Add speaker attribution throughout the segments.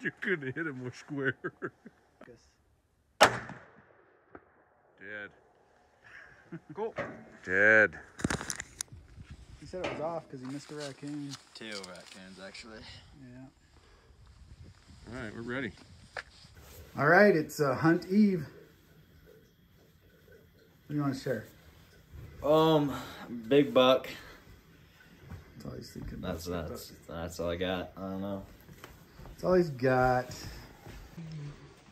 Speaker 1: You couldn't hit him more square. Dead.
Speaker 2: Cool.
Speaker 1: Dead.
Speaker 2: He said it was off because he missed a raccoon.
Speaker 3: 2 raccoons, actually.
Speaker 2: Yeah.
Speaker 1: All right, we're ready.
Speaker 2: All right, it's Hunt Eve. What do you want to share?
Speaker 3: Big buck.
Speaker 2: That's all he's thinking about.
Speaker 3: That's all I got. I don't know.
Speaker 2: That's all he's got.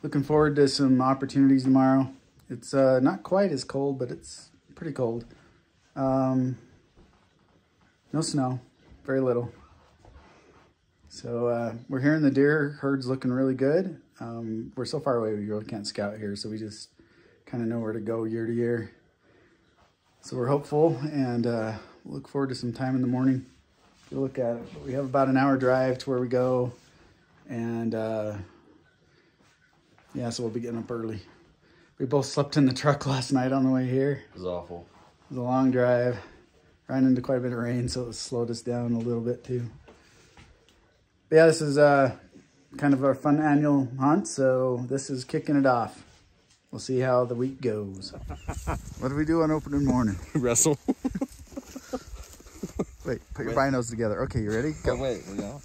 Speaker 2: Looking forward to some opportunities tomorrow. It's not quite as cold, but it's pretty cold. No snow, very little. So we're hearing the deer herd's looking really good. We're so far away we really can't scout here, so we just kind of know where to go year to year. So we're hopeful and look forward to some time in the morning to look at it. But we have about an hour drive to where we go, and yeah, so we'll be getting up early. We both slept in the truck last night on the way here.
Speaker 3: It was awful.
Speaker 2: It was a long drive. Ran into quite a bit of rain, so it slowed us down a little bit too. But yeah, this is kind of our fun annual hunt, so this is kicking it off. We'll see how the week goes. What do we do on opening morning?
Speaker 1: Wrestle.
Speaker 2: Wait, put your binos together. Okay, you ready? Go.
Speaker 3: Oh, wait, we go.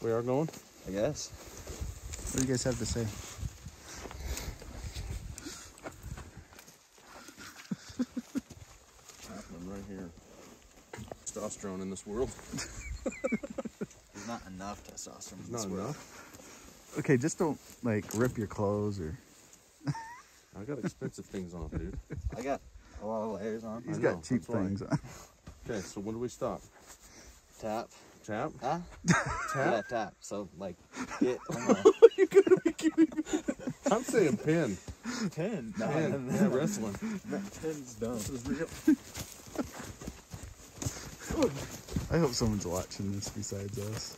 Speaker 1: We are going?
Speaker 3: I guess.
Speaker 2: What do you guys have to say?
Speaker 1: Happening right here. Testosterone in this world.
Speaker 3: There's not enough testosterone in
Speaker 1: Not
Speaker 3: this world.
Speaker 1: enough.
Speaker 2: Okay, just don't like rip your clothes or.
Speaker 1: I got expensive things on, dude.
Speaker 3: I got a lot of layers on.
Speaker 2: He's
Speaker 1: I
Speaker 2: got
Speaker 1: know,
Speaker 2: cheap
Speaker 1: that's why.
Speaker 2: things on.
Speaker 1: Okay, so when do we stop?
Speaker 3: Tap.
Speaker 1: Tap?
Speaker 3: Huh?
Speaker 1: Tap?
Speaker 3: Yeah, tap. So, like, get on the
Speaker 1: You gotta be kidding me. I'm saying pin.
Speaker 3: pin. No,
Speaker 1: Pin. Yeah, wrestling.
Speaker 3: Pin's dumb.
Speaker 1: This is real.
Speaker 2: I hope someone's watching this besides us.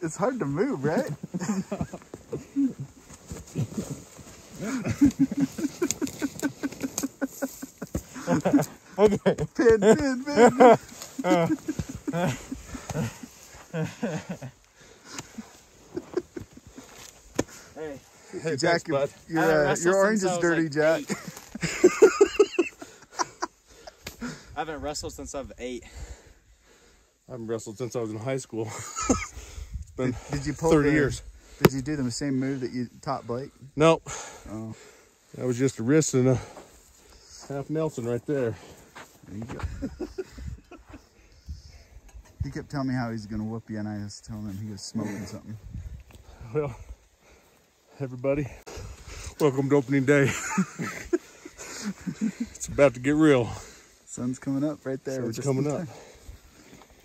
Speaker 2: It's hard to move, right?
Speaker 3: Okay.
Speaker 2: Pin.
Speaker 3: Hey,
Speaker 2: Jack,
Speaker 1: thanks,
Speaker 2: your orange is dirty, Jack.
Speaker 3: I haven't wrestled since I was 8.
Speaker 1: I haven't wrestled since I was in high school. It's been
Speaker 2: Did you pull
Speaker 1: 30 years.
Speaker 2: Did you do the same move that you taught Blake?
Speaker 1: Nope.
Speaker 2: Oh,
Speaker 1: That was just a wrist and a half Nelson right there.
Speaker 2: there you go. He kept telling me how he's gonna whoop you, and I was telling him he was smoking something.
Speaker 1: Well, everybody, welcome to opening day. It's about to get real.
Speaker 2: Sun's coming up right there.
Speaker 1: Sun's coming up.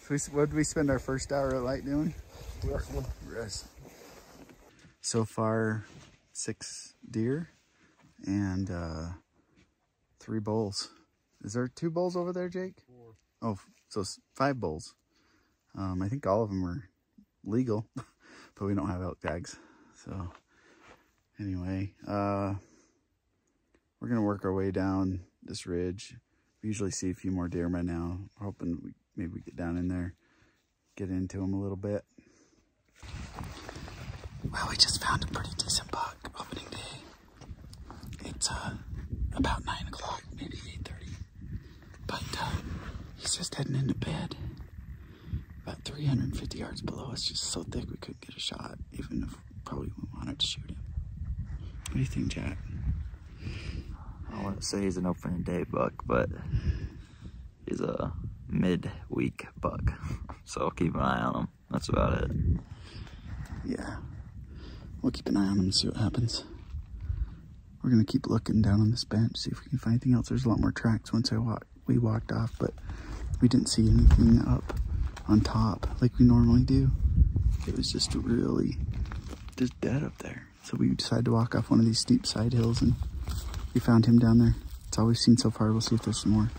Speaker 2: So what did we spend our first hour at light doing?
Speaker 1: Wrestling.
Speaker 2: Wrestling. So far, 6 deer and 3 bulls. Is there 2 bulls over there, Jake?
Speaker 1: 4.
Speaker 2: Oh, so 5 bulls. I think all of them are legal, but we don't have elk tags. So anyway, we're gonna work our way down this ridge. We usually see a few more deer by now. We're hoping maybe we get down in there, get into them a little bit. Well, we just found a pretty decent buck opening day. It's about 9 o'clock, maybe 8:30. But he's just heading into bed. About 350 yards below us, just so thick we couldn't get a shot, even if probably we wanted to shoot him. What do you think, Jack?
Speaker 3: I want to say he's an opening day buck, but he's a mid-week buck. So I'll keep an eye on him. That's about it.
Speaker 2: Yeah. We'll keep an eye on him and see what happens. We're going to keep looking down on this bench, see if we can find anything else. There's a lot more tracks once we walked off, but we didn't see anything up on top like we normally do. It was just really just dead up there. So we decided to walk off one of these steep side hills, and we found him down there. That's all we've seen so far. We'll see if there's some more.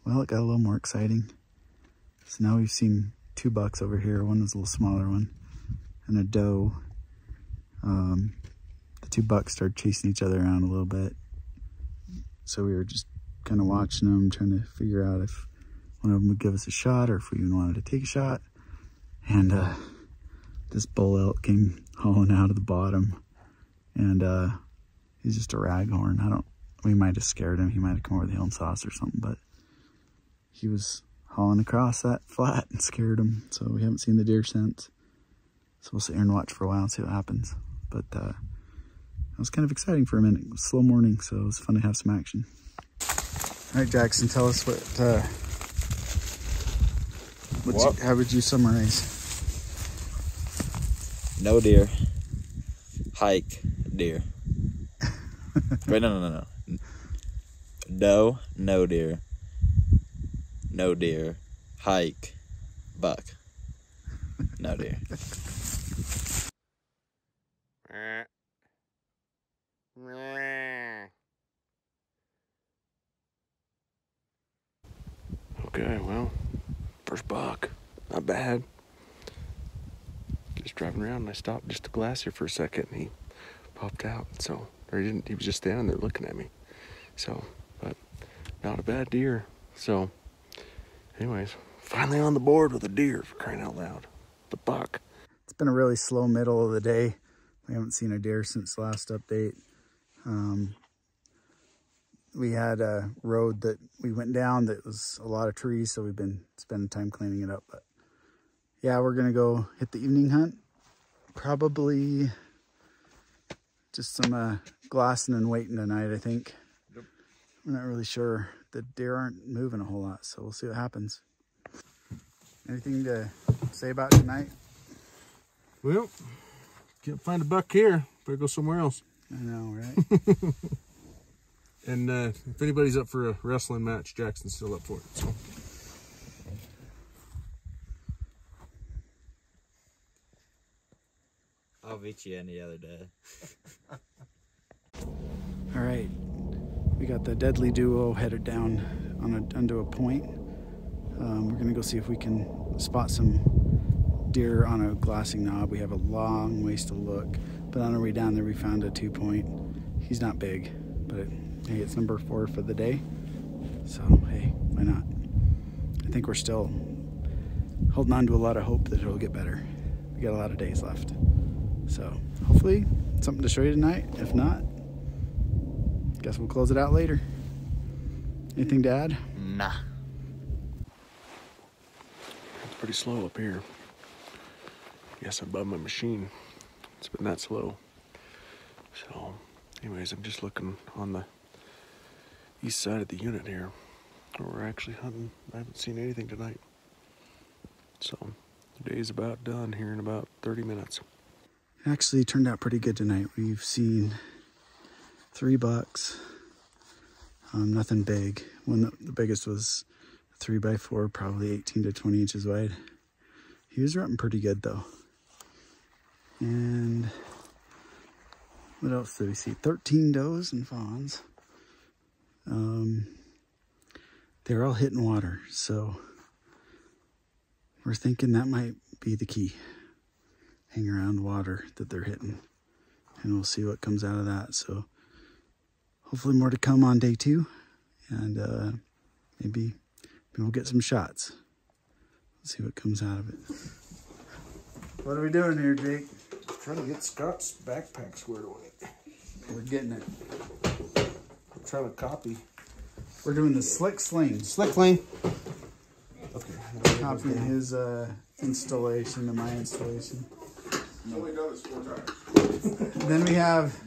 Speaker 2: Well, it got a little more exciting. So now we've seen 2 bucks over here. One was a little smaller one. and a doe. The two bucks started chasing each other around a little bit. So we were just kind of watching them, trying to figure out if one of them would give us a shot or if we even wanted to take a shot. And this bull elk came hauling out of the bottom, and he's just a raghorn. We might have scared him. He might have come over the hill and saw us or something, but he was hauling across that flat and scared him. So we haven't seen the deer since. So we'll sit here and watch for a while and see what happens. But it was kind of exciting for a minute. It was a slow morning, so it was fun to have some action. All right, Jackson, tell us how would you summarize?
Speaker 3: No deer. Hike deer. Wait, no. Doe, no deer. No deer. Hike, buck. No deer.
Speaker 1: Okay, well, first buck, not bad. Just driving around and I stopped just to glass here for a second and he popped out. So, or he didn't, he was just standing there looking at me. So, but not a bad deer. So, anyways, finally on the board with a deer, for crying out loud. The buck.
Speaker 2: It's been a really slow middle of the day. We haven't seen a deer since last update. We had a road that we went down that was a lot of trees, so we've been spending time cleaning it up. But yeah, we're gonna go hit the evening hunt. Probably just some glassing and waiting tonight, I think. Yep. I'm not really sure. The deer aren't moving a whole lot, so we'll see what happens. Anything to say about tonight?
Speaker 1: Well, can't find a buck here. Better go somewhere else.
Speaker 2: I know, right?
Speaker 1: And if anybody's up for a wrestling match, Jackson's still up for it. So.
Speaker 3: I'll beat you any other day.
Speaker 2: All right, we got the deadly duo headed down onto a point. We're gonna go see if we can spot some deer on a glassing knob. We have a long ways to look, but on our way down there we found a 2-point. He's not big, but hey, it's number 4 for the day, so hey, why not? I think we're still holding on to a lot of hope that it'll get better. We got a lot of days left, so hopefully something to show you tonight. If not, guess we'll close it out later. Anything to add?
Speaker 3: Nah.
Speaker 1: It's pretty slow up here. Yes, above my machine. It's been that slow. So, anyways, I'm just looking on the east side of the unit here where we're actually hunting. I haven't seen anything tonight. So, the day's about done here in about 30 minutes.
Speaker 2: It actually turned out pretty good tonight. We've seen 3 bucks. Nothing big. The biggest was a 3x4, probably 18 to 20 inches wide. He was running pretty good though. And what else did we see? 13 does and fawns. They're all hitting water, so we're thinking that might be the key. Hang around water that they're hitting, and we'll see what comes out of that. So hopefully more to come on day 2, and maybe we'll get some shots. Let's see what comes out of it. What are we doing here, Jake?
Speaker 1: Trying to get Scott's backpack squared away.
Speaker 2: We're getting it.
Speaker 1: I'm trying to copy.
Speaker 2: We're doing the slick sling.
Speaker 1: Slick sling. Okay.
Speaker 2: Copying his installation to my installation.
Speaker 4: He's only done this 4 times.
Speaker 2: Then we have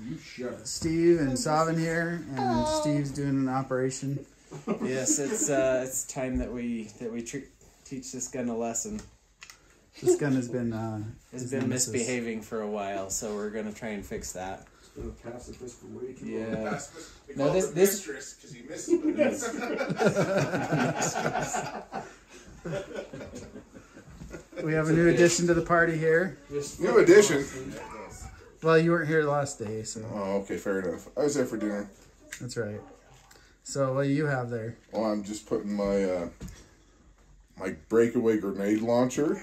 Speaker 2: Steve and Savin here, and Steve's doing an operation.
Speaker 5: Yes, it's time that we teach this gun a lesson.
Speaker 2: This gun has been
Speaker 5: misbehaving for a while, so we're gonna try and fix that.
Speaker 1: It's been a pacifist for way too long.
Speaker 5: Yeah.
Speaker 4: We
Speaker 5: No,
Speaker 4: call it
Speaker 5: this
Speaker 4: mistress because he misses.
Speaker 2: We have a new addition to the party here.
Speaker 4: New addition.
Speaker 2: Well, you weren't here last day, so
Speaker 4: Oh, okay, fair enough. I was there for dinner.
Speaker 2: that's right. So what do you have there?
Speaker 4: Well, I'm just putting my my breakaway grenade launcher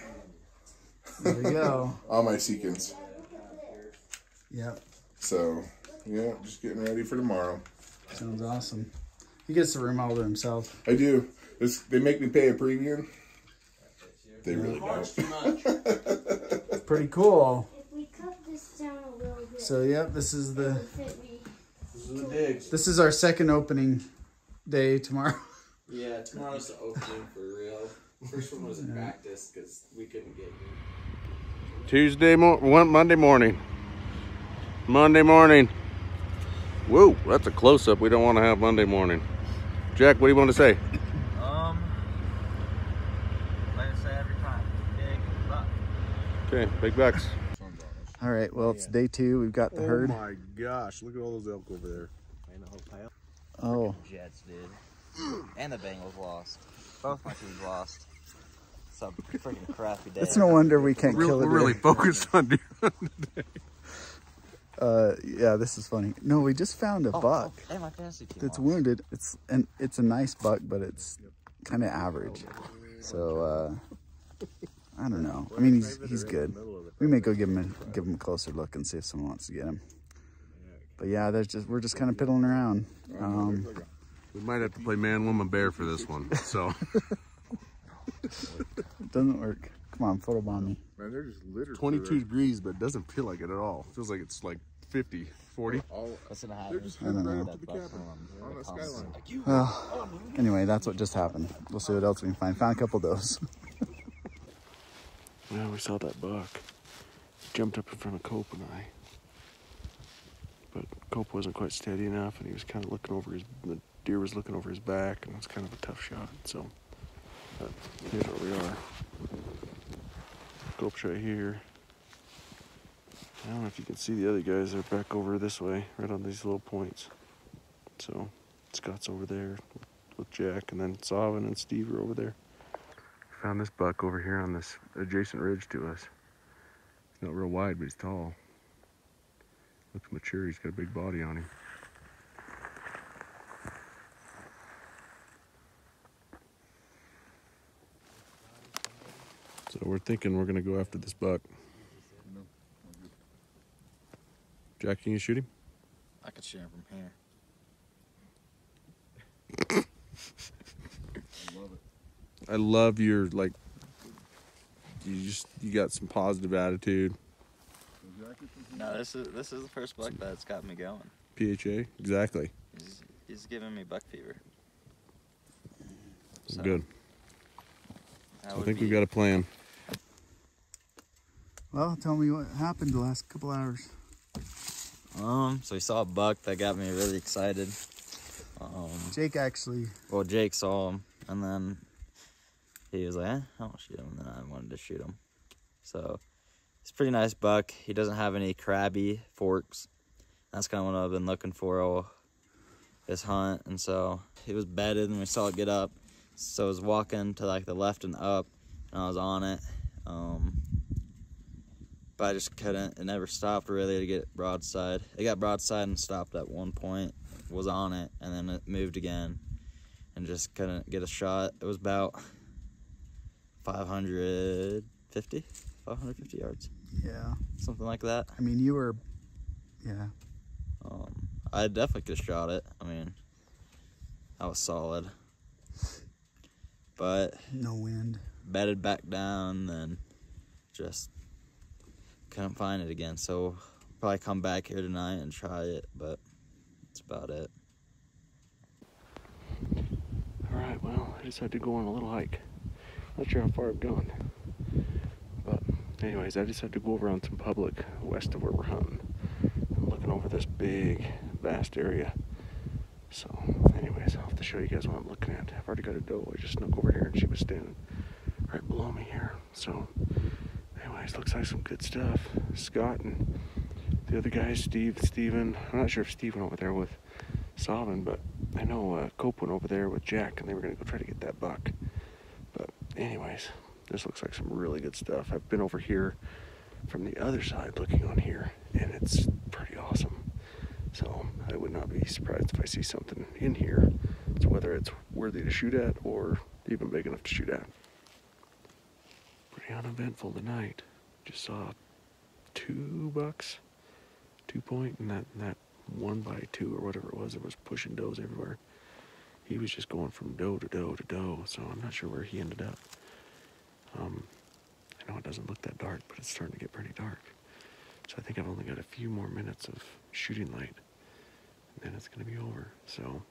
Speaker 2: There we go.
Speaker 4: On my sequence.
Speaker 2: Yep.
Speaker 4: So, yeah, just getting ready for tomorrow.
Speaker 2: Sounds awesome. He gets the room all to himself.
Speaker 4: I do. They make me pay a premium. They really don't.
Speaker 2: Pretty cool.
Speaker 6: If we cut this down a little bit,
Speaker 2: So, yep, this is the...
Speaker 5: This is the digs.
Speaker 2: This is our second opening day tomorrow.
Speaker 5: Yeah, tomorrow's the opening for real. First one was a practice because we couldn't get here.
Speaker 1: Monday morning. Whoa, that's a close-up we don't want to have Monday morning. Jack, what do you want to say?
Speaker 3: Like I say every time, big buck.
Speaker 1: Okay, big bucks.
Speaker 2: All right, well, it's day 2. We've got the herd.
Speaker 1: Oh my gosh, look at all those elk over there.
Speaker 2: Oh,
Speaker 3: Jets did. And the Bengals lost. Both my teams lost. Some freaking crappy day.
Speaker 2: it's no wonder we can't kill it.
Speaker 1: We're really focused on deer today.
Speaker 2: Yeah, this is funny. No, we just found a buck
Speaker 3: And my fantasy team
Speaker 2: that's
Speaker 3: lost.
Speaker 2: wounded. It's a nice buck, but it's kind of average. So I don't know. I mean, he's good. We may go give him a closer look and see if someone wants to get him. But yeah, we're just kind of piddling around.
Speaker 1: We might have to play man, woman, bear for this one. So
Speaker 2: Doesn't work. Come on, photobomb me.
Speaker 4: Man, they're just littered.
Speaker 1: 22 degrees, but it doesn't feel like it at all. It feels like it's like 50, 40.
Speaker 3: What's gonna happen?
Speaker 4: They're just
Speaker 2: I don't
Speaker 4: heading right
Speaker 2: know.
Speaker 4: up to the cabin on the skyline.
Speaker 2: Well, anyway, that's what just happened. We'll see what else we can find. Found a couple of those.
Speaker 1: Yeah, we saw that buck. Jumped up in front of Cope and I. But Cope wasn't quite steady enough, and he was kind of looking over the deer was looking over his back, and it was kind of a tough shot. So, but here's where we are. Cope's right here. I don't know if you can see the other guys. They're back over this way, right on these little points. So, Scott's over there with Jack, and then Savin and Steve are over there. Found this buck over here on this adjacent ridge to us. He's not real wide, but he's tall. Looks mature. He's got a big body on him. So we're thinking we're gonna go after this buck. Jack, can you shoot him?
Speaker 3: I could shoot him from here.
Speaker 1: I love your, like, you got some positive attitude.
Speaker 3: No, this is the first buck that's got me going.
Speaker 1: PHA, exactly.
Speaker 3: He's giving me buck fever. So,
Speaker 1: Good.
Speaker 3: that
Speaker 1: I
Speaker 3: would
Speaker 1: think
Speaker 3: be-
Speaker 1: we got a plan.
Speaker 2: Well, tell me what happened the last couple hours.
Speaker 3: So we saw a buck that got me really excited.
Speaker 2: Jake actually.
Speaker 3: Well, Jake saw him, and then he was like, I won't shoot him, and then I wanted to shoot him. So, it's a pretty nice buck. He doesn't have any crabby forks. That's kind of what I've been looking for all this hunt, and so he was bedded, and we saw it get up. So I was walking to, like, the left and up, and I was on it. But I just couldn't. It never stopped, really, to get broadside. It got broadside and stopped at one point, was on it, and then it moved again, and just couldn't get a shot. It was about 550 yards,
Speaker 2: Yeah.
Speaker 3: something like that.
Speaker 2: I mean, you were. Yeah.
Speaker 3: I definitely could have shot it. I mean, I was solid. But
Speaker 2: No wind.
Speaker 3: bedded back down, and just couldn't find it again. So probably come back here tonight and try it, but that's about it.
Speaker 1: All right, well, I decided to go on a little hike. Not sure how far I've gone. But anyways, I decided to go over on some public west of where we're hunting. I'm looking over this big, vast area. So anyways, I'll have to show you guys what I'm looking at. I've already got a doe. I just snuck over here and she was standing right below me here. So anyways, looks like some good stuff. Scott and the other guys, Steven. I'm not sure if Steve went over there with Savin, but I know Cope went over there with Jack, and they were going to go try to get that buck. But anyways, this looks like some really good stuff. I've been over here from the other side looking on here, and it's pretty awesome. So I would not be surprised if I see something in here. So whether it's worthy to shoot at or even big enough to shoot at. Pretty uneventful tonight. Just saw 2 bucks, 2-point, and that 1x2 or whatever it was pushing does everywhere. He was just going from doe to doe to doe, so I'm not sure where he ended up. I know it doesn't look that dark, but it's starting to get pretty dark. So I think I've only got a few more minutes of shooting light, and then it's going to be over. So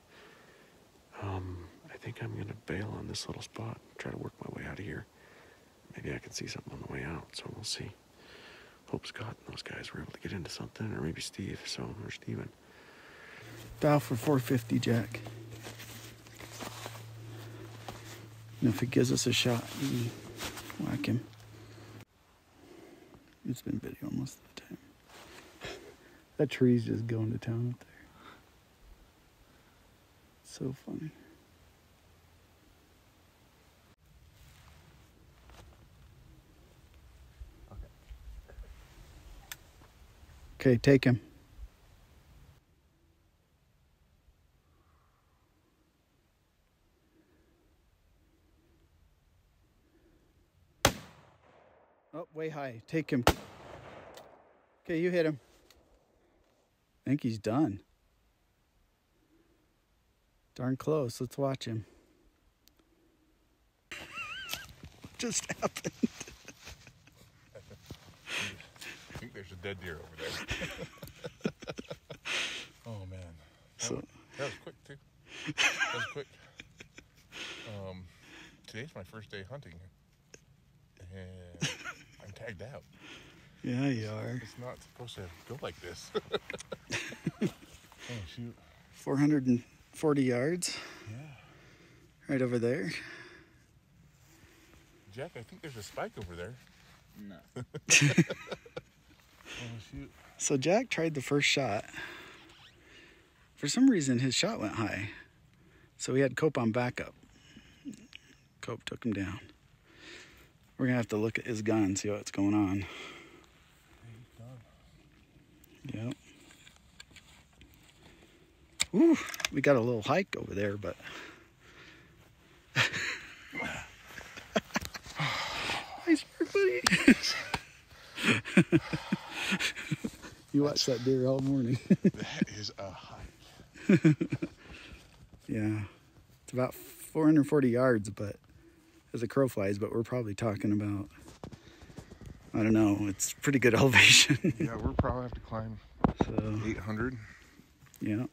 Speaker 1: I think I'm going to bail on this little spot, try to work my way out of here. Maybe I can see something on the way out, so we'll see. Hope Scott and those guys were able to get into something, or maybe Steve, or Steven.
Speaker 2: Dial for 450, Jack. And if it gives us a shot, you can whack him. It's been video most of the time. That tree's just going to town up there. So funny. Okay, take him. Oh, way high. Take him. Okay, you hit him. I think he's done. Darn close. Let's watch him. Just happened.
Speaker 4: I think there's a dead deer over there. Oh man. That was quick too. That was quick. Today's my first day hunting. And I'm tagged out.
Speaker 2: Yeah, you are.
Speaker 4: It's not supposed to go like this. Oh shoot.
Speaker 2: 440 yards.
Speaker 4: Yeah.
Speaker 2: Right over there.
Speaker 4: Jack, I think there's a spike over there.
Speaker 3: No.
Speaker 4: Oh shoot.
Speaker 2: So Jack tried the first shot. For some reason, his shot went high. So he had Cope on backup. Cope took him down. We're going to have to look at his gun and see what's going on. Yep. Ooh, we got a little hike over there, but... Nice work, buddy. You watched that deer all morning.
Speaker 4: That is a hike.
Speaker 2: Yeah. It's about 440 yards, but as a crow flies, but we're probably talking about, I don't know, it's pretty good elevation.
Speaker 4: Yeah, we'll probably have to climb
Speaker 2: So,
Speaker 4: 800.
Speaker 2: yeah.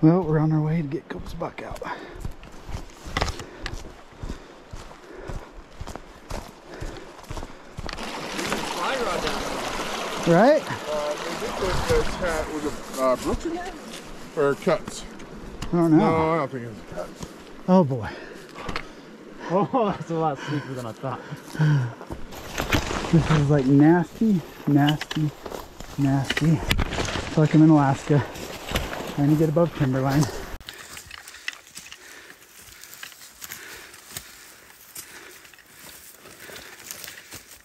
Speaker 2: Well, we're on our way to get Cope's buck out. Right?
Speaker 4: Was it Brooks in there? Or Cuts?
Speaker 2: I don't know.
Speaker 4: No, I don't think it's Cuts.
Speaker 2: Oh boy.
Speaker 3: Oh, that's a lot steeper than I thought.
Speaker 2: This is like nasty, nasty, nasty. It's like I'm in Alaska, trying to get above timberline.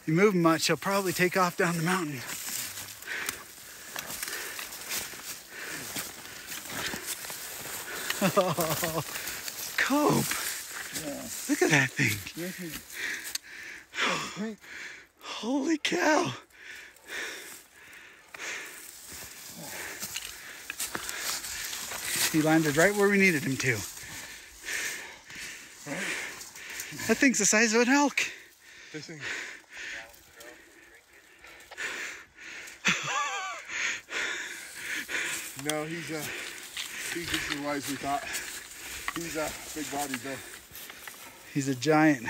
Speaker 2: You move much, he'll probably take off down the mountain. Oh, Cope. Yeah. Look at that thing. Holy cow. He landed right where we needed him to. That thing's the size of an elk.
Speaker 4: This thing. No, he's just as wide as we thought. He's big bodied though.
Speaker 2: He's a giant.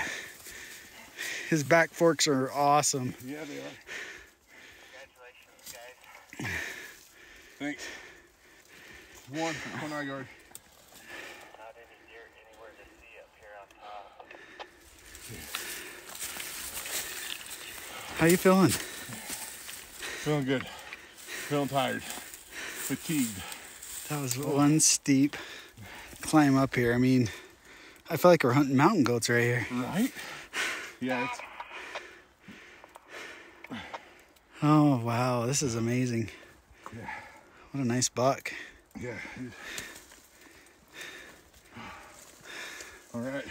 Speaker 2: His back forks are awesome.
Speaker 4: Yeah, they are.
Speaker 7: Congratulations, guys.
Speaker 4: Thanks. One eye guard.
Speaker 7: Not any deer anywhere to see up here on top.
Speaker 2: How you feeling?
Speaker 4: Feeling good. Feeling tired. Fatigued.
Speaker 2: That was one steep climb up here. I mean, I feel like we're hunting mountain goats right here.
Speaker 4: Right? Yeah, it's...
Speaker 2: Oh, wow. This is amazing.
Speaker 4: Yeah.
Speaker 2: What a nice buck.
Speaker 4: Yeah. All right.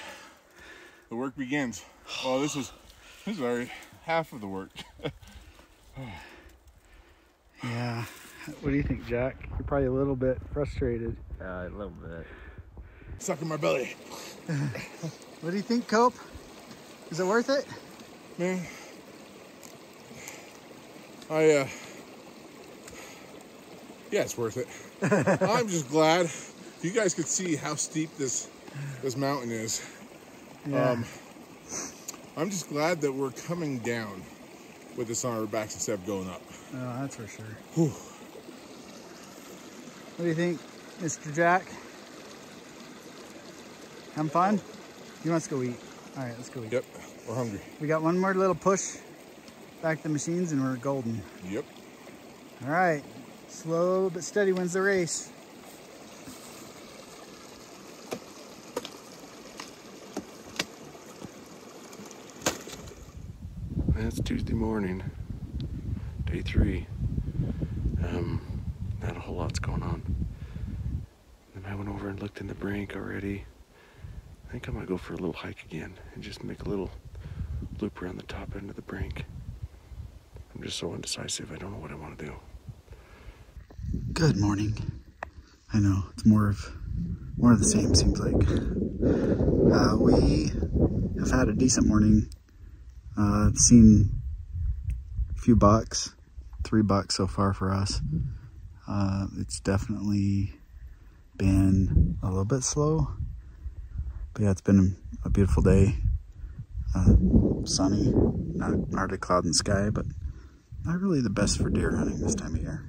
Speaker 4: the work begins. Well, this is already half of the work.
Speaker 2: Yeah. What do you think, Jack? You're probably a little bit frustrated.
Speaker 3: A little bit.
Speaker 4: Suck in my belly.
Speaker 2: What do you think, Cope? Is it worth it?
Speaker 4: Man, yeah, it's worth it. I'm just glad you guys could see how steep this mountain is.
Speaker 2: Yeah.
Speaker 4: I'm just glad that we're coming down with this on our backs instead of going up.
Speaker 2: Oh, that's for sure.
Speaker 4: Whew.
Speaker 2: What do you think, Mr. Jack? Having fun? He wants to go eat. All right, let's go eat.
Speaker 4: Yep, we're hungry.
Speaker 2: We got one more little push back to the machines and we're golden.
Speaker 4: Yep.
Speaker 2: All right, slow but steady wins the race.
Speaker 1: It's Tuesday morning, day 3. Not a whole lot's going on. Then I went over and looked in the brink already. I think I might go for a little hike again and just make a little loop around the top end of the brink. I'm just so indecisive. I don't know what I want to do.
Speaker 2: Good morning. I know it's more of the same. Seems like we have had a decent morning. Seen a few bucks, 3 bucks so far for us. It's definitely been a little bit slow, but yeah, it's been a beautiful day. Sunny, not hardly cloud in the sky, but not really the best for deer hunting this time of year.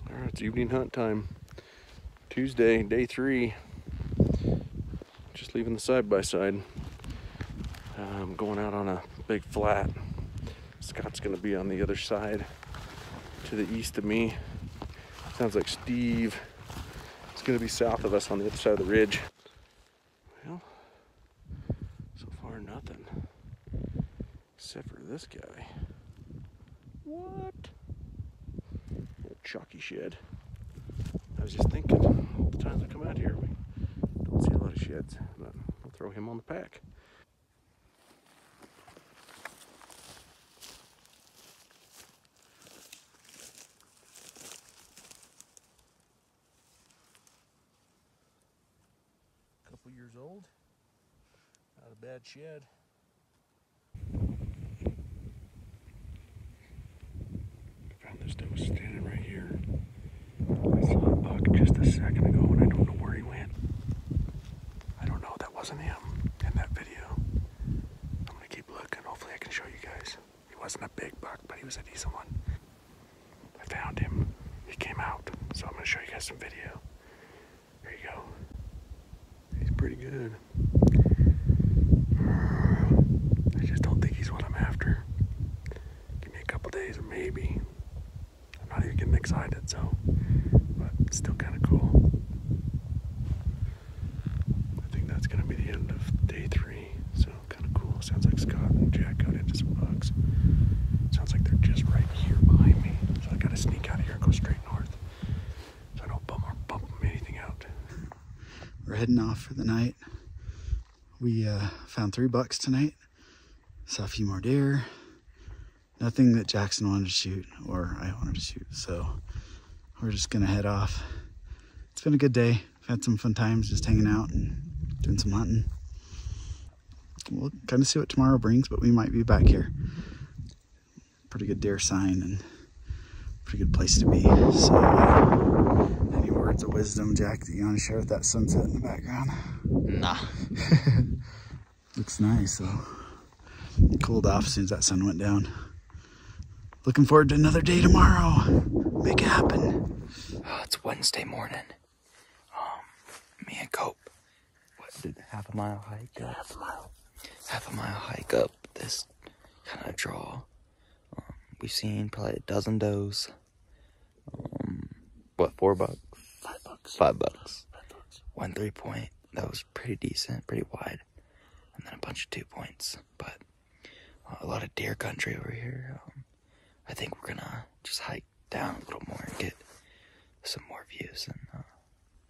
Speaker 1: All right, it's evening hunt time. Tuesday, day 3. Just leaving the side-by-side. I'm going out on a big flat. Scott's gonna be on the other side to the east of me. Sounds like Steve is gonna be south of us on the other side of the ridge. Well, so far nothing. Except for this guy. What? Old chalky shed. I was just thinking, all the times I come out here, we don't see a lot of sheds, but we'll throw him on the pack. Couple years old, not a bad shed. Found this doe standing right here. I saw a buck just a second ago and I don't know where he went. I don't know, that wasn't him in that video. I'm gonna keep looking, hopefully I can show you guys. He wasn't a big buck, but he was a decent one. I found him, he came out, so I'm gonna show you guys some video. Here you go. He's pretty good. I just don't think he's what I'm after. Give me a couple days or maybe. I'm not even getting excited, so, but it's still kind of cool. I think that's gonna be the end of day 3, so kind of cool. Sounds like Scott and Jack got into some bucks. Sounds like they're just right here behind me, so I gotta sneak out of here and go straight north, so I don't bump anything out.
Speaker 2: We're heading off for the night. We found 3 bucks tonight. Saw a few more deer. Nothing that Jackson wanted to shoot or I wanted to shoot, so we're just gonna head off. It's been a good day. I've had some fun times just hanging out and doing some hunting. We'll kind of see what tomorrow brings, but we might be back here. Pretty good deer sign and pretty good place to be. So any words of wisdom, Jack, that you want to share with that sunset in the background?
Speaker 3: Nah.
Speaker 2: Looks nice though. Cooled off as soon as that sun went down. Looking forward to another day tomorrow. Make it happen.
Speaker 3: Oh, it's Wednesday morning. Me and Cope, did half a mile hike up? Half a mile hike up this kind of draw. We've seen probably a dozen does. What, 4 bucks?
Speaker 2: 5 bucks.
Speaker 3: 5 bucks. 1 3-point. That was pretty decent, pretty wide. And then a bunch of 2 points. But a lot of deer country over here. I think we're gonna just hike down a little more and get some more views. And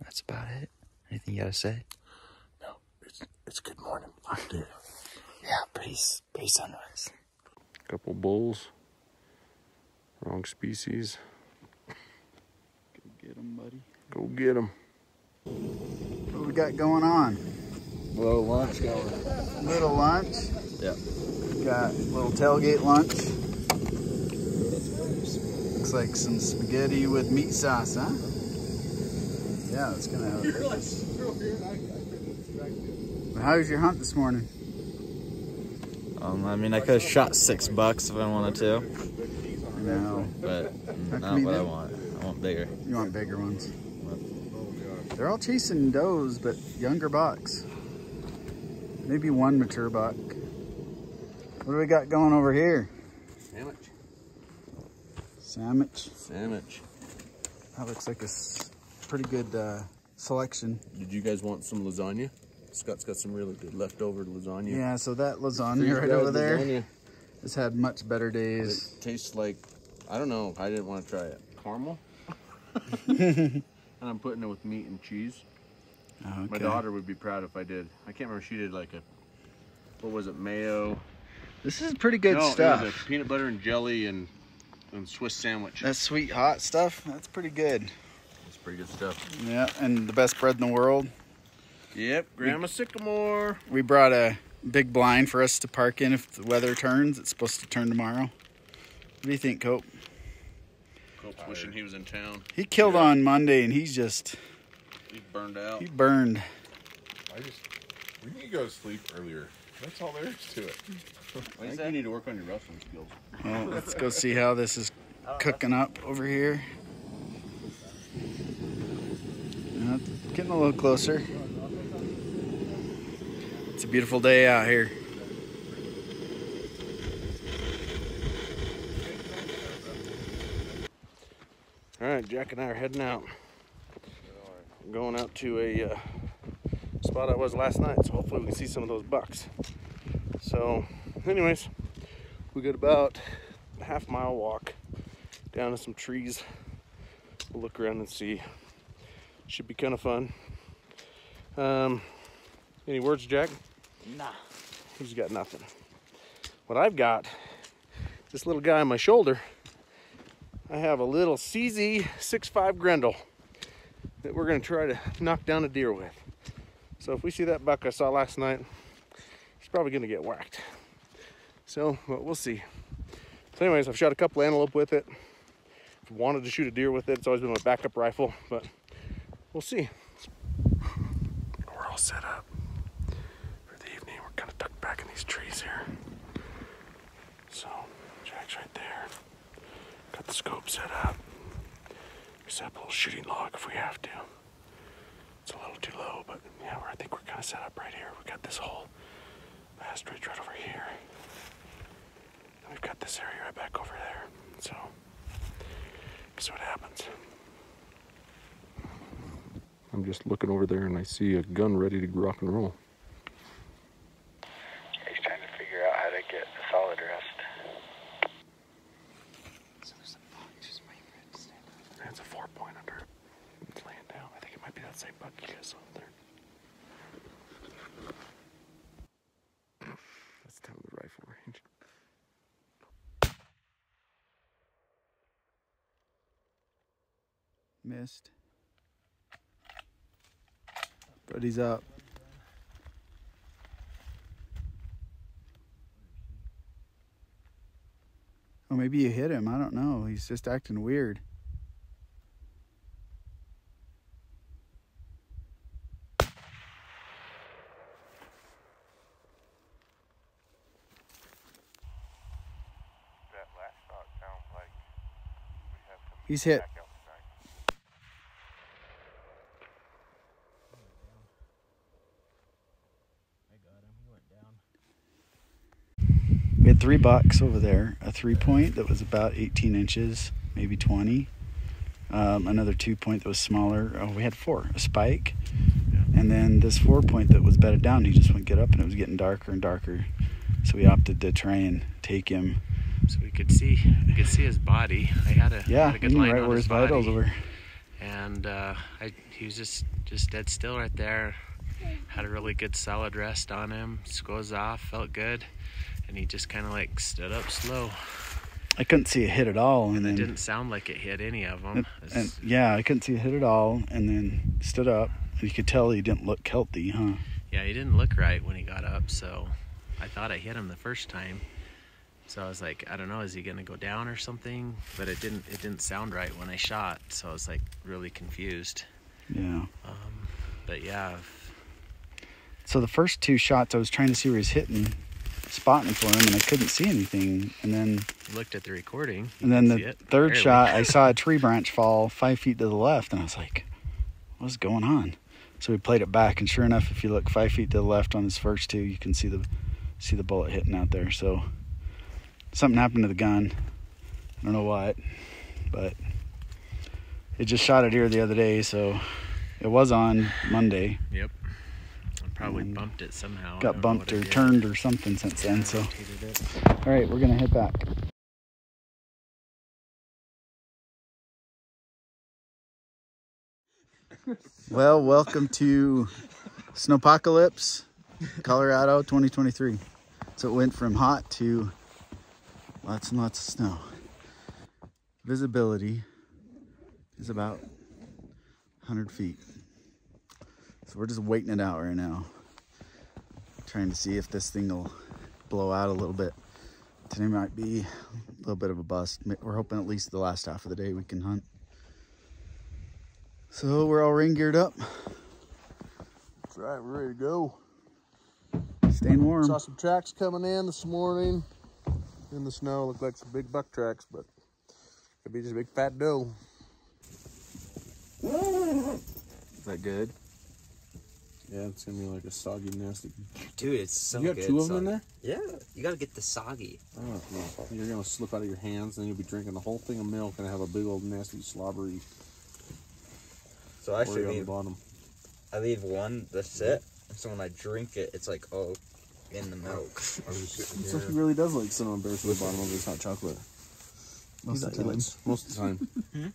Speaker 3: that's about it. Anything you gotta say?
Speaker 1: No, It's good morning. I'm there.
Speaker 2: Yeah, pretty sunrise.
Speaker 1: Couple bulls. Wrong species.
Speaker 2: Go get them, buddy.
Speaker 1: Go get them.
Speaker 2: What do we got going on?
Speaker 3: Little lunch going.
Speaker 2: Little lunch.
Speaker 3: Yep.
Speaker 2: We got little tailgate lunch. Looks like some spaghetti with meat sauce, huh? Yeah, that's gonna have a breakfast. How's your hunt this morning?
Speaker 3: I mean, I could have shot $6 if I wanted to,
Speaker 2: No.
Speaker 3: but
Speaker 2: That
Speaker 3: not
Speaker 2: can be
Speaker 3: what I
Speaker 2: big.
Speaker 3: want. I want bigger.
Speaker 2: You want bigger ones. They're all chasing does, but younger bucks. Maybe one mature buck. What do we got going over here? Sandwich.
Speaker 1: Sandwich.
Speaker 2: That looks like a pretty good selection.
Speaker 1: Did you guys want some lasagna? Scott's got some really good leftover lasagna.
Speaker 2: Yeah, so that lasagna right
Speaker 1: Freeze-dried
Speaker 2: over there
Speaker 1: lasagna.
Speaker 2: has had much better days.
Speaker 1: It tastes like, I don't know, I didn't want to try it. Caramel? And I'm putting it with meat and cheese.
Speaker 2: Okay.
Speaker 1: My daughter would be proud if I did. I can't remember, she did like a, what was it, mayo?
Speaker 2: This is pretty good
Speaker 1: No,
Speaker 2: stuff.
Speaker 1: it was a peanut butter and jelly and Swiss sandwich.
Speaker 2: That sweet hot stuff, that's pretty good.
Speaker 1: It's pretty good stuff.
Speaker 2: Yeah, and the best bread in the world.
Speaker 1: Yep, Grandma Sycamore.
Speaker 2: We brought a big blind for us to park in if the weather turns. It's supposed to turn tomorrow. What do you think, Cope?
Speaker 1: Cope's wishing he was in town.
Speaker 2: He killed on Monday and he's
Speaker 1: burned out.
Speaker 2: he burned.
Speaker 4: We need to go to sleep earlier. That's all there is to it.
Speaker 1: I think you need to work on your wrestling skills.
Speaker 2: Well, let's go see how this is cooking up over here. It's getting a little closer. It's a beautiful day out here.
Speaker 1: All right, Jack and I are heading out. I'm going out to a spot I was last night, so hopefully we can see some of those bucks. So, anyways, we got about a half-mile walk down to some trees. We'll look around and see. Should be kind of fun. Any words, Jack?
Speaker 3: Nah.
Speaker 1: He's got nothing. What I've got, this little guy on my shoulder, I have a little CZ 6.5 Grendel that we're gonna try to knock down a deer with. So if we see that buck I saw last night, he's probably gonna get whacked. So, but we'll see. So anyways, I've shot a couple antelope with it. If I wanted to shoot a deer with it, it's always been my backup rifle, but we'll see. We're all set up for the evening. We're kind of tucked back in these trees here. So, Jack's right there. Got the scope set up. We set up a little shooting log if we have to. It's a little too low, but yeah, I think we're kind of set up right here. We got this whole vast ridge right over here. And we've got this area right back over there. So, see what happens. I'm just looking over there and I see a gun ready to rock and roll.
Speaker 7: He's trying to figure out how to get a solid rest.
Speaker 1: That's a 4-point under it. It's laying down. I think it might be that same buck you guys saw there. That's down the rifle range.
Speaker 2: Missed. But he's up. Oh, maybe you hit him. I don't know. He's just acting weird.
Speaker 7: That last shot sounds like we have some
Speaker 2: He's hit.
Speaker 7: back outside.
Speaker 2: We had 3 bucks over there. A 3-point that was about 18 inches, maybe 20. Another 2-point that was smaller. Oh, we had 4. A spike. And then this 4-point that was bedded down, he just wouldn't get up and it was getting darker and darker. So we opted to try and take him.
Speaker 8: So we could see his body. I had a
Speaker 2: Yeah,
Speaker 8: good
Speaker 2: we knew
Speaker 8: line
Speaker 2: right
Speaker 8: on
Speaker 2: where his vitals
Speaker 8: body.
Speaker 2: were.
Speaker 8: And he was just dead still right there. had a really good solid rest on him. Goes off, felt good, and he just kind of like stood up slow.
Speaker 2: I couldn't see a hit at all, and
Speaker 8: It
Speaker 2: then
Speaker 8: didn't sound like it hit any of them.
Speaker 2: and yeah, I couldn't see a hit at all, and then stood up. And you could tell he didn't look healthy, huh?
Speaker 8: Yeah, he didn't look right when he got up, so I thought I hit him the first time. So I was like, I don't know, is he gonna go down or something? But it didn't sound right when I shot, so I was like really confused.
Speaker 2: Yeah.
Speaker 8: But yeah.
Speaker 2: So the first 2 shots, I was trying to see where he's hitting, spotting for him, and I couldn't see anything. And then
Speaker 8: Looked at the recording.
Speaker 2: And then the third
Speaker 8: barely.
Speaker 2: shot, I saw a tree branch fall 5 feet to the left, and I was like, what's going on? So we played it back, and sure enough, if you look 5 feet to the left on his first 2, you can see the bullet hitting out there. So something happened to the gun. I don't know what, but it just shot it here the other day, so it was on Monday.
Speaker 8: Yep. I probably bumped it somehow.
Speaker 2: Got bumped or turned or something since then. So, all right, we're gonna head back. Well, welcome to Snowpocalypse, Colorado 2023. So it went from hot to lots and lots of snow. Visibility is about 100 feet. So we're just waiting it out right now. Trying to see if this thing will blow out a little bit. Today might be a little bit of a bust. We're hoping at least the last half of the day we can hunt. So we're all rain geared up.
Speaker 4: That's right, we're ready to go.
Speaker 2: Staying warm.
Speaker 4: Saw some tracks coming in this morning in the snow. Looked like some big buck tracks, but could be just a big fat doe.
Speaker 3: Is that good?
Speaker 1: Yeah, it's gonna be like a soggy, nasty.
Speaker 3: Dude, it's so
Speaker 1: You
Speaker 3: good.
Speaker 1: got 2 of them in
Speaker 3: soggy.
Speaker 1: there?
Speaker 3: Yeah, you gotta get the soggy.
Speaker 1: Oh, no. You're gonna slip out of your hands, and you'll be drinking the whole thing of milk and have a big old nasty slobbery
Speaker 3: So I
Speaker 1: Oreo
Speaker 3: should
Speaker 1: on the
Speaker 3: leave.
Speaker 1: bottom.
Speaker 3: I leave one. That's it. So when I drink it, it's like in the milk.
Speaker 4: I was just sitting
Speaker 1: So
Speaker 4: here.
Speaker 1: he really does like cinnamon bears at the bottom of his hot chocolate.
Speaker 2: Most of the time.
Speaker 1: Most of the time.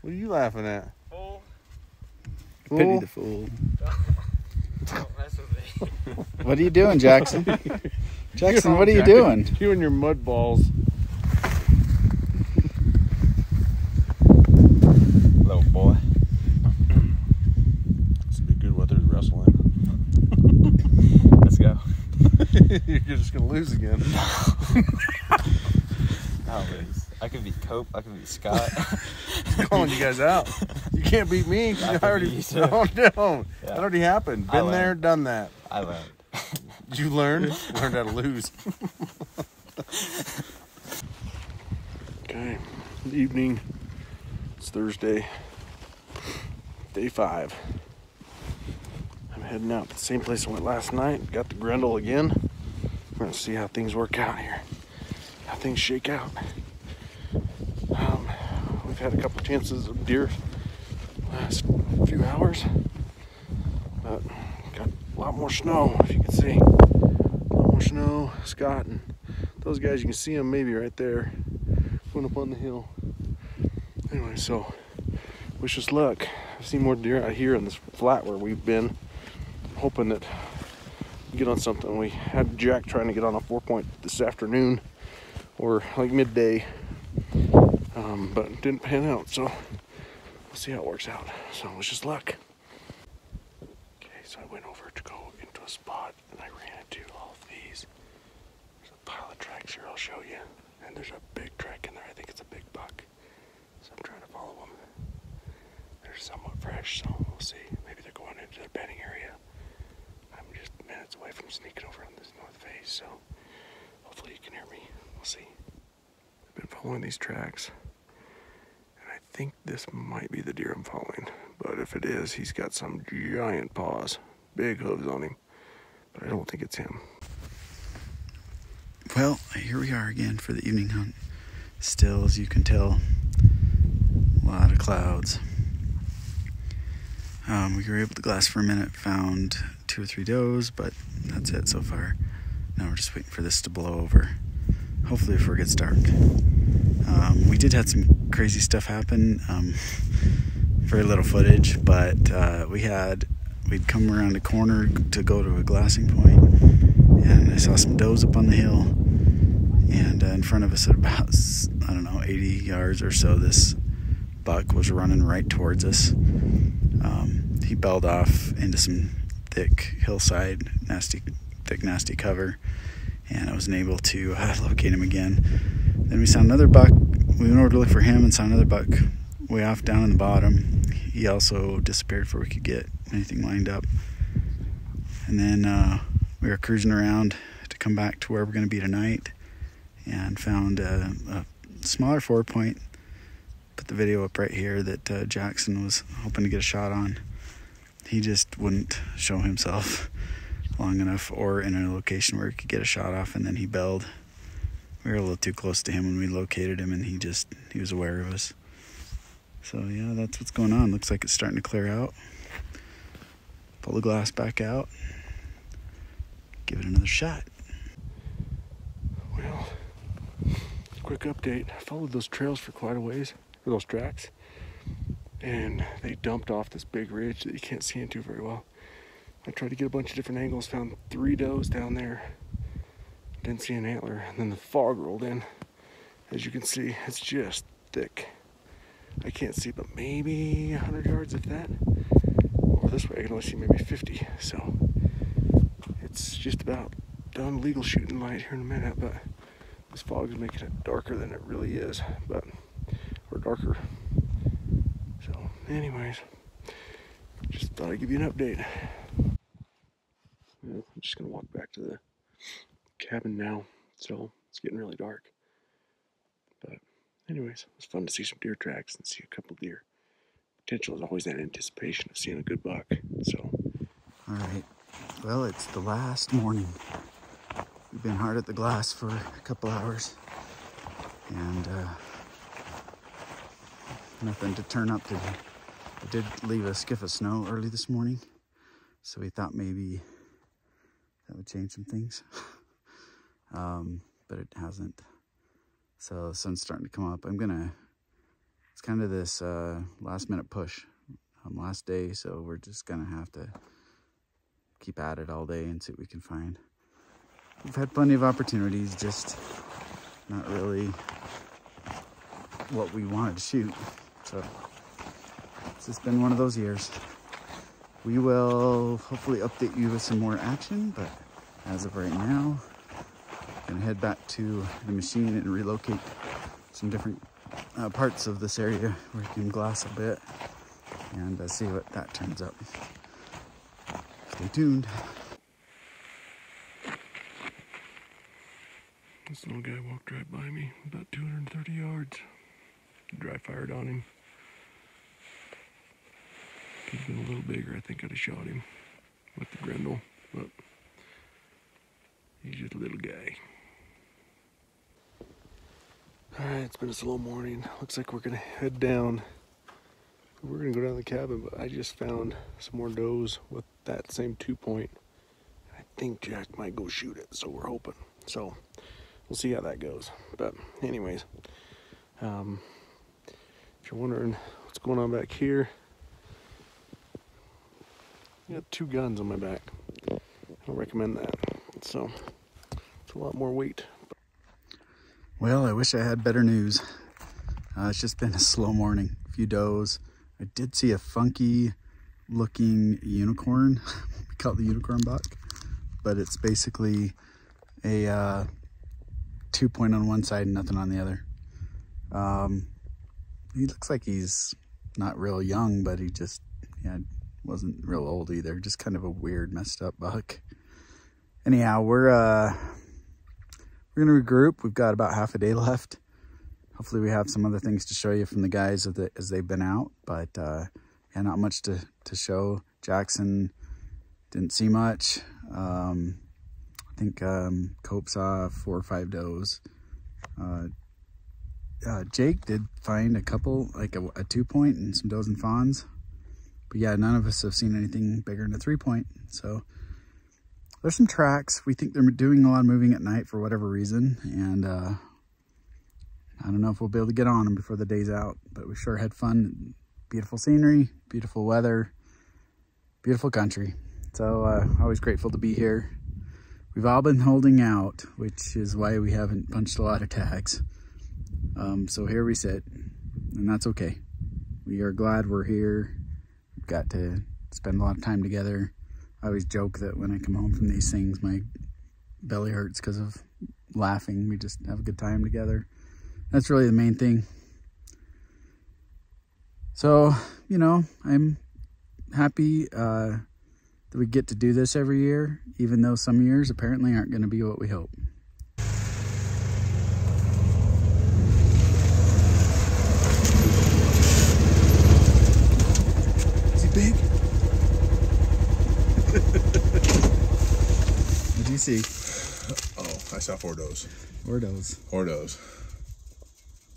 Speaker 1: What are you laughing at?
Speaker 2: Pity the fool.
Speaker 3: Don't mess with me.
Speaker 2: What are you doing, Jackson? Jackson, what are you doing?
Speaker 1: You and your mud balls.
Speaker 3: Little boy.
Speaker 1: It's be good weather to wrestle in.
Speaker 3: Let's go.
Speaker 1: You're just gonna lose again.
Speaker 3: I could beat Cope. I could beat Scott.
Speaker 1: Calling you guys out. You can't beat me.
Speaker 3: I
Speaker 1: I
Speaker 3: can
Speaker 1: already.
Speaker 3: beat you.
Speaker 1: Oh no,
Speaker 3: Yeah.
Speaker 1: that already happened.
Speaker 3: I
Speaker 1: Been
Speaker 3: learned.
Speaker 1: there, done that.
Speaker 3: I learned.
Speaker 1: Did you learn? Learned how to lose. Okay, evening. It's Thursday, day 5. I'm heading out to the same place I went last night. Got the Grendel again. We're gonna see how things work out here. How things shake out. We've had a couple chances of deer last few hours, but got a lot more snow, if you can see. A lot more snow. Scott and those guys, you can see them maybe right there, going up on the hill. Anyway, so wish us luck. I've seen more deer out here in this flat where we've been. Hoping that we get on something. We had Jack trying to get on a 4-point this afternoon, or like midday, but it didn't pan out, so we'll see how it works out. So wish us luck. Okay, so I went over to go into a spot and I ran into all of these. There's a pile of tracks here I'll show you, and there's a big track in there. I think it's a big buck, so I'm trying to follow them. They're somewhat fresh, so we'll see. Maybe they're going into their bedding area. I'm just minutes away from sneaking over on this north face, so hopefully you can hear me. We'll see. I've been following these tracks, and I think this might be the deer I'm following. But if it is, he's got some giant paws, big hooves on him. But I don't think it's him.
Speaker 2: Well, here we are again for the evening hunt. Still, as you can tell, a lot of clouds. We were able to glass for a minute, found 2 or 3 does, but that's it so far. Now we're just waiting for this to blow over. Hopefully before it gets dark. We did have some crazy stuff happen. Very little footage, but we we'd come around a corner to go to a glassing point, and I saw some does up on the hill, and in front of us at about, I don't know, 80 yards or so, this buck was running right towards us. He belled off into some thick hillside, thick nasty cover, and I wasn't able to locate him again. Then we saw another buck. We went over to look for him and saw another buck way off down in the bottom. He also disappeared before we could get anything lined up. And then we were cruising around to come back to where we're going to be tonight, and found a smaller 4-point. Put the video up right here that Jackson was hoping to get a shot on. He just wouldn't show himself long enough or in a location where he could get a shot off, and then he belled. We were a little too close to him when we located him, and he was aware of us. So yeah, that's what's going on. Looks like it's starting to clear out. Pull the glass back out. Give it another shot.
Speaker 1: Well, quick update. I followed those trails for quite a ways, or those tracks, and they dumped off this big ridge that you can't see into very well. I tried to get a bunch of different angles, found 3 does down there. Didn't see an antler, and then the fog rolled in. As you can see, it's just thick. I can't see but maybe 100 yards, if that. Over this way, I can only see maybe 50. So it's just about done legal shooting light here in a minute, but this fog is making it darker than it really is, or darker. So anyways, just thought I'd give you an update. Well, I'm just gonna walk back to the cabin now, so it's getting really dark. But anyways, it was fun to see some deer tracks and see a couple deer. Potential is always that anticipation of seeing a good buck. So
Speaker 2: All right, well, it's the last morning. We've been hard at the glass for a couple hours, and nothing to turn up today. I did leave a skiff of snow early this morning, so we thought maybe that would change some things. But it hasn't. So the sun's starting to come up. It's kind of this last minute push, last day, so we're just gonna have to keep at it all day and see what we can find. We've had plenty of opportunities, just not really what we wanted to shoot. So it's just been one of those years. We will hopefully update you with some more action, but as of right now, I'm gonna head back to the machine and relocate some different parts of this area where you can glass a bit, and see what that turns up. Stay tuned.
Speaker 1: this little guy walked right by me, about 230 yards. Dry fired on him. If he'd been a little bigger, I think I'd have shot him with the Grendel, but he's just a little guy. Alright, it's been a slow morning. Looks like we're gonna head down. We're gonna go down to the cabin, but I just found some more does with that same 2-point. I think Jack might go shoot it, so we're hoping. So we'll see how that goes. But anyways, if you're wondering what's going on back here, I got 2 guns on my back. I don't recommend that. So it's a lot more weight.
Speaker 2: Well, I wish I had better news. It's just been a slow morning. A few does. I did see a funky looking unicorn. We call it the unicorn buck, but it's basically a 2-point on one side and nothing on the other. He looks like he's not real young, but he just, wasn't real old either. Just kind of a weird, messed up buck. Anyhow, we're gonna regroup. We've got about half a day left. Hopefully we have some other things to show you from the guys as they've been out, but yeah, not much to show. Jackson didn't see much. I think Cope saw 4 or 5 does. Jake did find a couple, like a 2-point and some does and fawns, but yeah, none of us have seen anything bigger than a 3-point. So there's some tracks. We think they're doing a lot of moving at night for whatever reason, and I don't know if we'll be able to get on them before the day's out, but we sure had fun. Beautiful scenery, beautiful weather. beautiful country. So always grateful to be here. We've all been holding out, which is why we haven't punched a lot of tags. So here we sit, and that's okay. We are glad we're here. We've got to spend a lot of time together. I always joke that when I come home from these things, my belly hurts because of laughing. We just have a good time together. That's really the main thing. So, you know, I'm happy that we get to do this every year, even though some years apparently aren't going to be what we hope. Is he big? What do you see?
Speaker 4: Oh, I saw 4 does.
Speaker 2: 4 does.
Speaker 4: 4 does.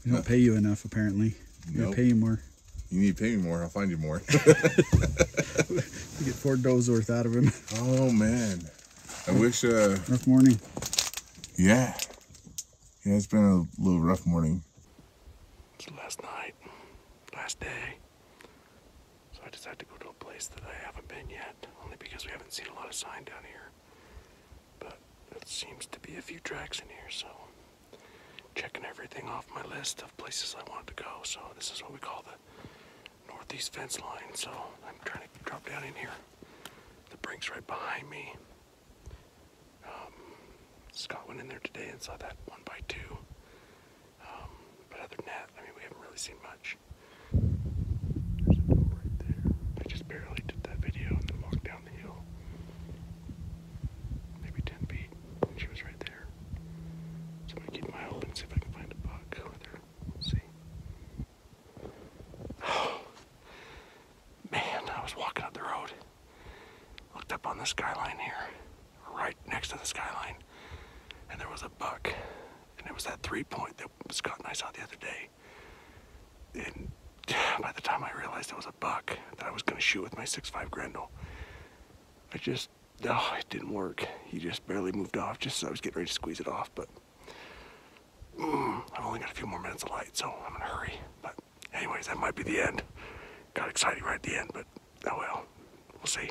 Speaker 2: We don't pay you enough, apparently. We
Speaker 4: Nope.
Speaker 2: gotta pay you more.
Speaker 4: You need to pay me more. I'll find you more.
Speaker 2: We get 4 does worth out of him.
Speaker 4: Oh man, I wish.
Speaker 2: Rough morning.
Speaker 4: Yeah, it's been a little rough morning.
Speaker 1: It's last night, last day. So I decided to go to a place that I haven't been yet, only because we haven't seen a lot of sign down here. But it seems to be a few tracks in here, so checking everything off my list of places I wanted to go. So this is what we call the northeast fence line. So I'm trying to drop down in here. The brink's right behind me. Scott went in there today and saw that 1x2. But other than that, I mean, we haven't really seen much. There's a door right there. I just barely did that video and then walked down the hill. Maybe 10 feet, and she was right there. So I'm gonna keep my eye open, see if I can find a buck with her. We'll see. Man, I was walking up the road. Looked up on the skyline here, right next to the skyline, and there was a buck. And it was that 3-point that Scott and I saw the other day. And by the time I realized it was a buck that I was going to shoot with my 6.5 Grendel, it didn't work. He just barely moved off, just as I was getting ready to squeeze it off. But I've only got a few more minutes of light, so I'm in a hurry. But anyways, that might be the end. Got excited right at the end, but oh well. We'll see.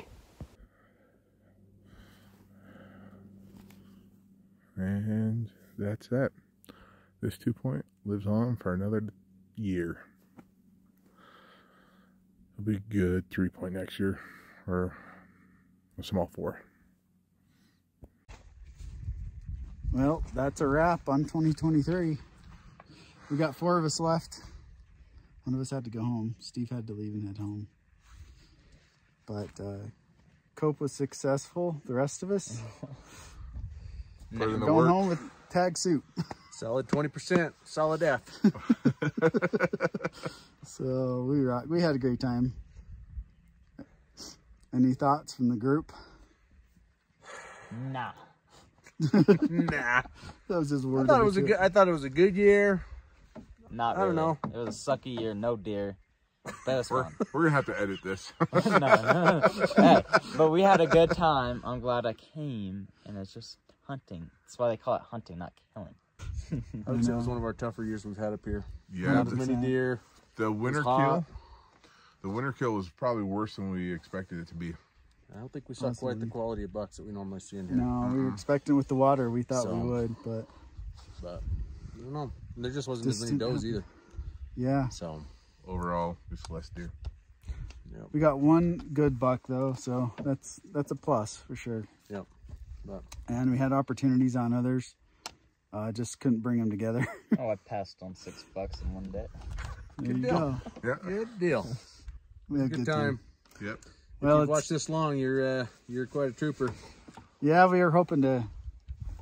Speaker 4: And that's that. This 2-point lives on for another year. It'll be good 3-point next year, or a small 4.
Speaker 2: Well, that's a wrap on 2023. We got 4 of us left. One of us had to go home. Steve had to leave and head home. But Cope was successful. The rest of us going home with tag soup.
Speaker 1: Solid 20%, solid F.
Speaker 2: So we had a great time. Any thoughts from the group?
Speaker 3: Nah.
Speaker 1: Nah.
Speaker 2: That was just word.
Speaker 1: I thought it was a good year.
Speaker 3: Not really.
Speaker 1: I don't know.
Speaker 3: It was a sucky year, no deer. But it was fun.
Speaker 4: We're gonna have to edit this.
Speaker 3: No. Hey, but we had a good time. I'm glad I came, and it's just hunting. That's why they call it hunting, not killing.
Speaker 1: I would say it was one of our tougher years we've had up here.
Speaker 4: Yeah,
Speaker 1: Not as many deer.
Speaker 4: the winter kill. The winter kill was probably worse than we expected it to be.
Speaker 1: I don't think we saw quite the quality of bucks that we normally see in here.
Speaker 2: No, we were expecting with the water. We thought we would, but
Speaker 1: I don't know. There just wasn't as many does either.
Speaker 2: yeah.
Speaker 1: So
Speaker 4: Overall, just less deer.
Speaker 1: Yep.
Speaker 2: We got one good buck though, so that's a plus for sure.
Speaker 1: Yep. But
Speaker 2: And we had opportunities on others. Just couldn't bring them together.
Speaker 3: Oh, I passed on $6 in one day.
Speaker 2: There you
Speaker 1: deal.
Speaker 2: go.
Speaker 4: Yeah.
Speaker 1: good deal.
Speaker 2: We had a
Speaker 1: Good time.
Speaker 4: Yep.
Speaker 2: Well,
Speaker 1: If you've watched this long, you're quite a trooper.
Speaker 2: yeah, we were hoping to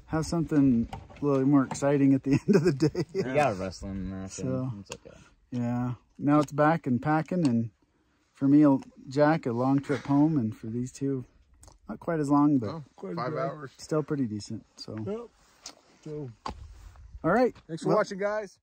Speaker 2: have something a little more exciting at the end of the day.
Speaker 3: You got a wrestling match,
Speaker 2: So-
Speaker 3: it's okay.
Speaker 2: Yeah. Now it's back and packing, and for me, Jack, a long trip home, and for these two, not quite as long, but
Speaker 4: Oh, 5 hours.
Speaker 2: still pretty decent. So,
Speaker 1: Yep. So
Speaker 2: all right.
Speaker 1: thanks for
Speaker 2: Well,
Speaker 1: watching, guys.